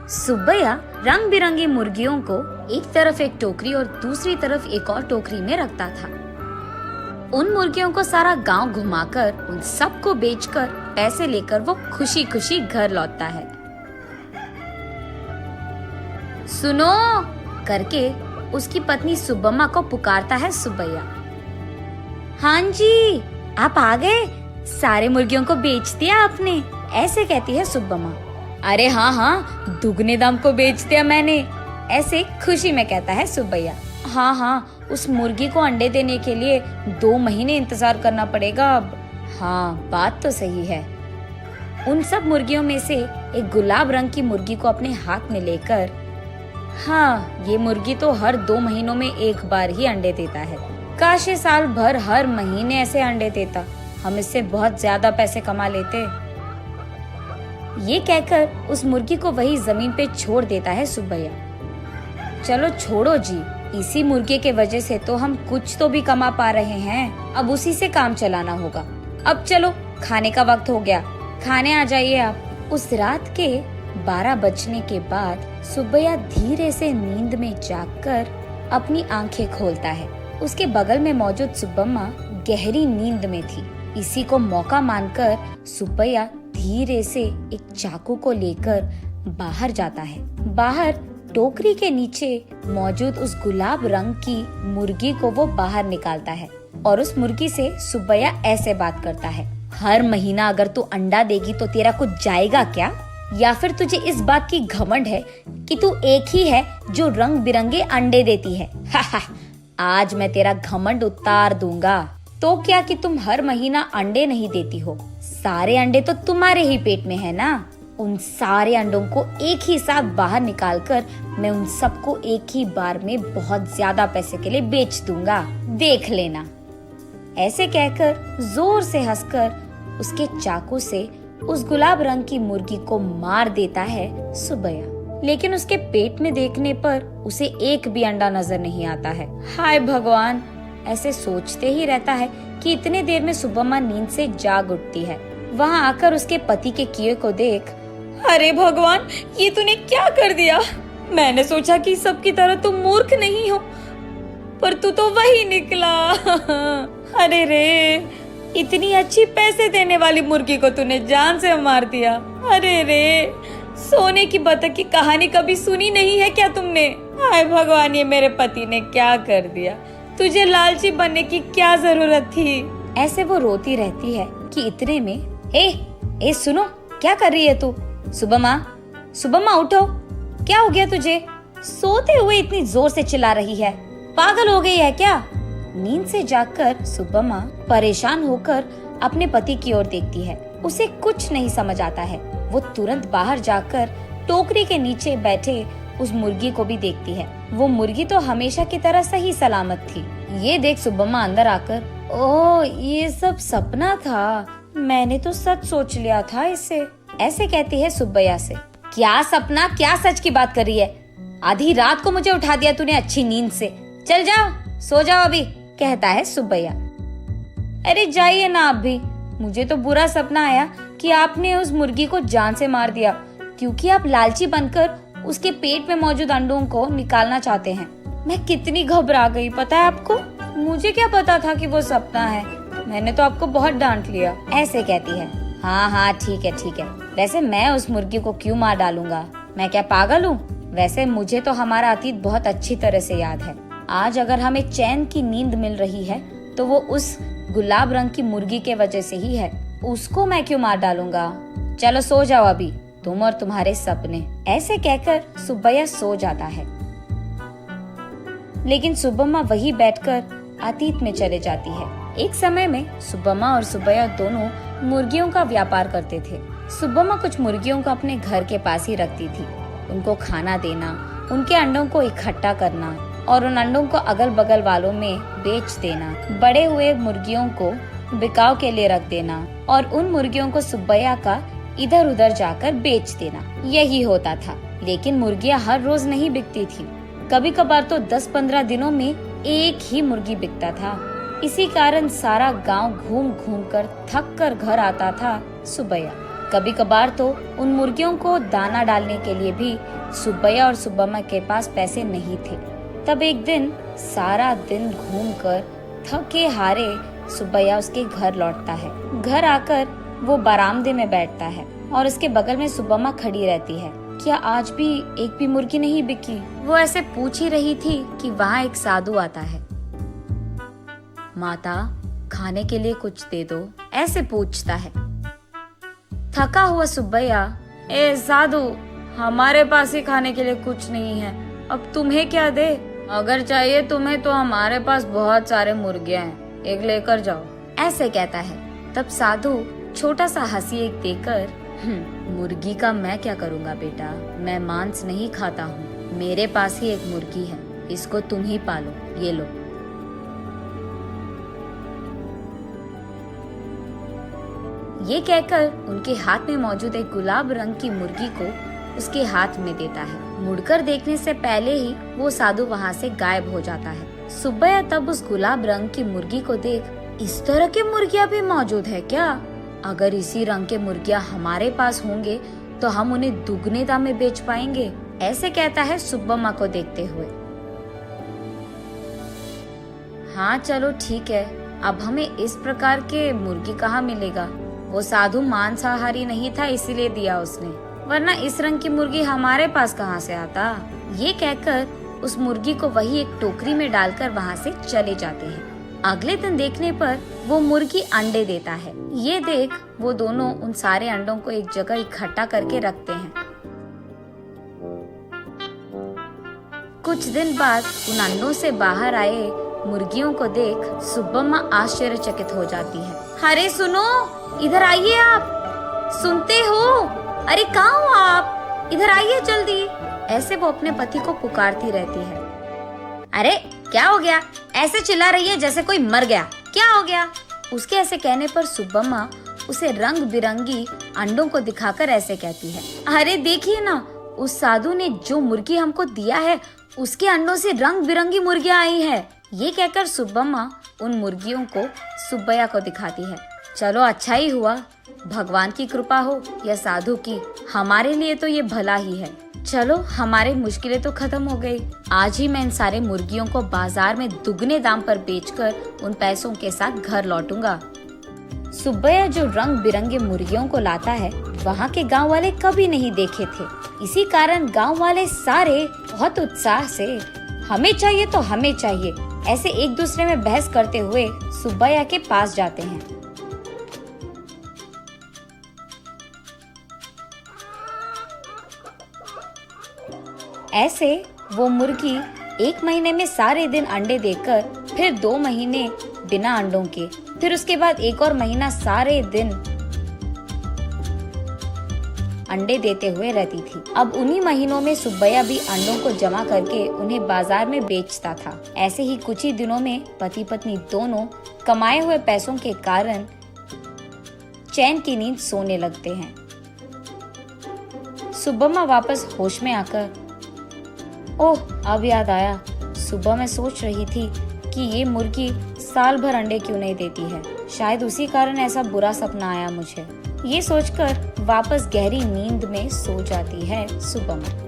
सुब्बैया रंग बिरंगी मुर्गियों को एक तरफ एक टोकरी और दूसरी तरफ एक और टोकरी में रखता था। उन मुर्गियों को सारा गांव घुमाकर उन सबको बेचकर पैसे लेकर वो खुशी खुशी घर लौटता है। सुनो करके उसकी पत्नी सुब्बम्मा को पुकारता है सुब्बैया। हाँ जी, आप आ गए, सारे मुर्गियों को बेच दिया आपने, ऐसे कहती है सुब्बम्मा। अरे हाँ हाँ, दुगने दाम को बेच दिया मैंने, ऐसे खुशी में कहता है सुब्बैया। हाँ हाँ, उस मुर्गी को अंडे देने के लिए 2 महीने इंतजार करना पड़ेगा अब। हाँ, बात तो सही है। उन सब मुर्गियों में से एक गुलाब रंग की मुर्गी को अपने हाथ में लेकर, हाँ, ये मुर्गी तो हर 2 महीनों में एक बार ही अंडे देता है। काश ये साल भर हर महीने ऐसे अंडे देता, हम इससे बहुत ज्यादा पैसे कमा लेते। ये कहकर उस मुर्गी को वही जमीन पे छोड़ देता है सुब्बैया। चलो छोड़ो जी, इसी मुर्गे के वजह से तो हम कुछ तो भी कमा पा रहे हैं, अब उसी से काम चलाना होगा। अब चलो, खाने का वक्त हो गया, खाने आ जाइए आप। उस रात के 12 बजने के बाद सुब्बैया धीरे से नींद में जागकर अपनी आंखें खोलता है। उसके बगल में मौजूद सुब्बम्मा गहरी नींद में थी। इसी को मौका मानकर सुब्बैया धीरे से एक चाकू को लेकर बाहर जाता है। बाहर टोकरी के नीचे मौजूद उस गुलाब रंग की मुर्गी को वो बाहर निकालता है और उस मुर्गी से सुब्बैया ऐसे बात करता है। हर महीना अगर तू अंडा देगी तो तेरा कुछ जाएगा क्या? या फिर तुझे इस बात की घमंड है कि तू एक ही है जो रंग बिरंगे अंडे देती है? आज मैं तेरा घमंड उतार दूंगा। तो क्या कि तुम हर महीना अंडे नहीं देती हो, सारे अंडे तो तुम्हारे ही पेट में है ना। उन सारे अंडों को एक ही साथ बाहर निकालकर मैं उन सबको एक ही बार में बहुत ज्यादा पैसे के लिए बेच दूंगा, देख लेना। ऐसे कहकर जोर से हंसकर उसके चाकू से उस गुलाब रंग की मुर्गी को मार देता है सुब्बैया। लेकिन उसके पेट में देखने पर उसे एक भी अंडा नजर नहीं आता है। हाय भगवान, ऐसे सोचते ही रहता है कि इतने देर में सुब्बम्मा नींद से जाग उठती है। वहाँ आकर उसके पति के किए को देख, अरे भगवान, ये तूने क्या कर दिया? मैंने सोचा कि सबकी तरह तुम मूर्ख नहीं हो, पर तू तो वही निकला। अरे रे, इतनी अच्छी पैसे देने वाली मुर्गी को तूने जान से मार दिया। अरे रे, सोने की बतख की कहानी कभी सुनी नहीं है क्या तुमने? हाय भगवान, ये मेरे पति ने क्या कर दिया? तुझे लालची बनने की क्या जरूरत थी? ऐसे वो रोती रहती है कि इतने में ए सुनो, क्या कर रही है तू? सुब्बम्मा, सुब्बम्मा उठो, क्या हो गया तुझे? सोते हुए इतनी जोर से चिल्ला रही है, पागल हो गई है क्या? नींद से जागकर सुब्बम्मा परेशान होकर अपने पति की ओर देखती है। उसे कुछ नहीं समझ आता है। वो तुरंत बाहर जाकर टोकरी के नीचे बैठे उस मुर्गी को भी देखती है। वो मुर्गी तो हमेशा की तरह सही सलामत थी। ये देख सुब्बम्मा अंदर आकर, ओह, ये सब सपना था, मैंने तो सच सोच लिया था इसे, ऐसे कहती है सुब्बैया से। क्या सपना, क्या सच की बात कर रही है? आधी रात को मुझे उठा दिया तूने अच्छी नींद से। चल जाओ, सो जाओ अभी, कहता है सुब्बैया। अरे जाइए ना आप भी, मुझे तो बुरा सपना आया कि आपने उस मुर्गी को जान से मार दिया, क्योंकि आप लालची बनकर उसके पेट में मौजूद अंडों को निकालना चाहते हैं। मैं कितनी घबरा गई पता है आपको? मुझे क्या पता था कि वो सपना है, मैंने तो आपको बहुत डांट लिया, ऐसे कहती है। हाँ हाँ, ठीक है ठीक है, वैसे मैं उस मुर्गी को क्यों मार डालूंगा, मैं क्या पागल हूँ? वैसे मुझे तो हमारा अतीत बहुत अच्छी तरह से याद है। आज अगर हमें चैन की नींद मिल रही है तो वो उस गुलाब रंग की मुर्गी के वजह से ही है, उसको मैं क्यों मार डालूंगा? चलो सो जाओ अभी, तुम और तुम्हारे सपने, ऐसे कहकर सुब्बैया सो जाता है। लेकिन सुब्बम्मा वही बैठकर अतीत में चले जाती है। एक समय में सुब्बम्मा और सुब्बैया दोनों मुर्गियों का व्यापार करते थे। सुब्बम्मा कुछ मुर्गियों को अपने घर के पास ही रखती थी। उनको खाना देना, उनके अंडों को इकट्ठा करना और उन अंडों को अगल बगल वालों में बेच देना, बड़े हुए मुर्गियों को बिकाव के लिए रख देना और उन मुर्गियों को सुब्बैया का इधर उधर जाकर बेच देना, यही होता था। लेकिन मुर्गियां हर रोज नहीं बिकती थी, कभी कभार तो 10-15 दिनों में एक ही मुर्गी बिकता था। इसी कारण सारा गांव घूम घूम कर थक कर घर आता था सुब्बैया। कभी कभार तो उन मुर्गियों को दाना डालने के लिए भी सुब्बैया और सुब्बम्मा के पास पैसे नहीं थे। तब एक दिन सारा दिन घूमकर थके हारे सुब्बैया उसके घर लौटता है। घर आकर वो बरामदे में बैठता है और उसके बगल में सुब्बम्मा खड़ी रहती है। क्या आज भी एक भी मुर्गी नहीं बिकी? वो ऐसे पूछ ही रही थी कि वहाँ एक साधु आता है। माता, खाने के लिए कुछ दे दो, ऐसे पूछता है। थका हुआ सुब्बैया, ए साधु, हमारे पास ही खाने के लिए कुछ नहीं है, अब तुम्हें क्या दे? अगर चाहिए तुम्हें तो हमारे पास बहुत सारे मुर्गियां हैं, एक लेकर जाओ, ऐसे कहता है। तब साधु छोटा सा हंसी एक देकर, मुर्गी का मैं क्या करूँगा बेटा, मैं मांस नहीं खाता हूँ, मेरे पास ही एक मुर्गी है, इसको तुम ही पालो, ये लो। ये कहकर उनके हाथ में मौजूद एक गुलाब रंग की मुर्गी को उसके हाथ में देता है। मुड़कर देखने से पहले ही वो साधु वहाँ से गायब हो जाता है। सुब्बैया तब उस गुलाब रंग की मुर्गी को देख, इस तरह के मुर्गियाँ भी मौजूद है क्या? अगर इसी रंग के मुर्गियाँ हमारे पास होंगे तो हम उन्हें दुगने दाम में बेच पाएंगे, ऐसे कहता है सुब्बम्मा को देखते हुए। हाँ चलो ठीक है, अब हमें इस प्रकार के मुर्गी कहाँ मिलेगा? वो साधु मांसाहारी नहीं था इसीलिए दिया उसने, वरना इस रंग की मुर्गी हमारे पास कहाँ से आता? ये कहकर उस मुर्गी को वही एक टोकरी में डालकर वहाँ से चले जाते हैं। अगले दिन देखने पर वो मुर्गी अंडे देता है। ये देख वो दोनों उन सारे अंडों को एक जगह इकट्ठा करके रखते हैं। कुछ दिन बाद उन अंडों से बाहर आए मुर्गियों को देख सुब्बम्मा आश्चर्यचकित हो जाती है। अरे सुनो, इधर आइए आप, सुनते हो? अरे कहाँ हो आप? इधर आइए जल्दी। ऐसे वो अपने पति को पुकारती रहती है। अरे क्या हो गया? ऐसे चिल्ला रही है जैसे कोई मर गया, क्या हो गया? उसके ऐसे कहने पर सुब्बम्मा उसे रंग बिरंगी अंडों को दिखाकर ऐसे कहती है, अरे देखिए ना, उस साधु ने जो मुर्गी हमको दिया है उसके अंडों से रंग बिरंगी मुर्गियाँ आई है। ये कहकर सुब्बम्मा उन मुर्गियों को सुब्बैया को दिखाती है। चलो अच्छा ही हुआ, भगवान की कृपा हो या साधु की, हमारे लिए तो ये भला ही है। चलो हमारी मुश्किलें तो खत्म हो गई। आज ही मैं इन सारे मुर्गियों को बाजार में दुगने दाम पर बेचकर उन पैसों के साथ घर लौटूंगा। सुब्बैया जो रंग बिरंगे मुर्गियों को लाता है वहाँ के गांव वाले कभी नहीं देखे थे। इसी कारण गांव वाले सारे बहुत उत्साह से हमें चाहिए तो हमें चाहिए ऐसे एक दूसरे में बहस करते हुए सुब्बैया के पास जाते हैं। ऐसे वो मुर्गी 1 महीने में सारे दिन अंडे देकर, फिर 2 महीने बिना अंडों के, फिर उसके बाद 1 और महीना सारे दिन अंडे देते हुए रहती थी। अब उन्हीं महीनों में सुब्बैया भी अंडों को जमा करके उन्हें बाजार में बेचता था। ऐसे ही कुछ ही दिनों में पति पत्नी दोनों कमाए हुए पैसों के कारण चैन की नींद सोने लगते हैं। सुब्बम्मा वापस होश में आकर, ओह अब याद आया, सुबह मैं सोच रही थी कि ये मुर्गी साल भर अंडे क्यों नहीं देती है, शायद उसी कारण ऐसा बुरा सपना आया मुझे। ये सोचकर वापस गहरी नींद में सो जाती है सुब्बम्मा।